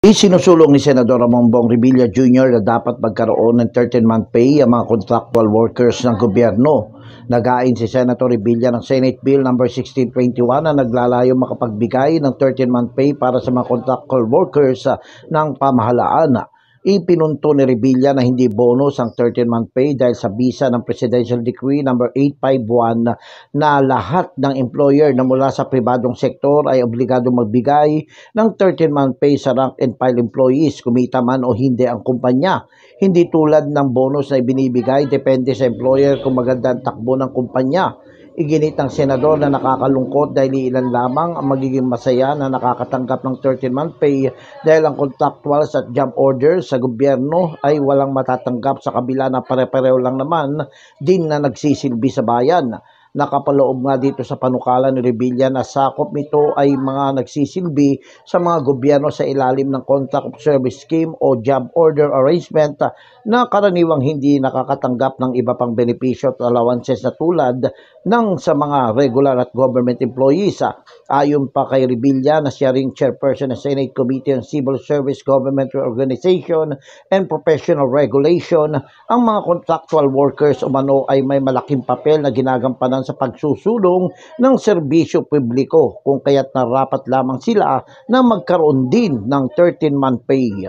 Isinusulong ni Senador Bongbong Revilla Jr. na dapat magkaroon ng 13-month pay ang mga contractual workers ng gobyerno. Nagain si Senator Revilla ng Senate Bill No. 1621 na naglalayo makapagbigay ng 13-month pay para sa mga contractual workers ng pamahalaan. Ipinunto ni Revilla na hindi bonus ang 13-month pay dahil sa bisa ng Presidential Decree No. 851 na lahat ng employer na mula sa pribadong sektor ay obligado magbigay ng 13-month pay sa rank and file employees, kumita man o hindi ang kumpanya. Hindi tulad ng bonus na ibinibigay, depende sa employer kung maganda ang takbo ng kumpanya. Iginit ng senador na nakakalungkot dahil ilan lamang ang magiging masaya na nakakatanggap ng 13-month pay dahil ang contractuals at job orders sa gobyerno ay walang matatanggap sa kabila na pare-pareho lang naman din na nagsisilbi sa bayan. Nakapaloob nga dito sa panukala ni Revilla na sakop nito ay mga nagsisilbi sa mga gobyerno sa ilalim ng Contract of Service Scheme o Job Order Arrangement na karaniwang hindi nakakatanggap ng iba pang benepisyo at allowances na tulad ng sa mga regular at government employees. Ayon pa kay Revilla na siya ring chairperson ng Senate Committee on Civil Service, Government Reorganization and Professional Regulation, ang mga contractual workers umano ay may malaking papel na ginagampanan sa pagsusulong ng serbisyo publiko, kung kaya't narapat lamang sila na magkaroon din ng 13-month pay.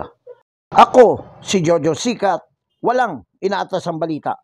Ako, si Jojo Sikat, walang inaatas ang balita.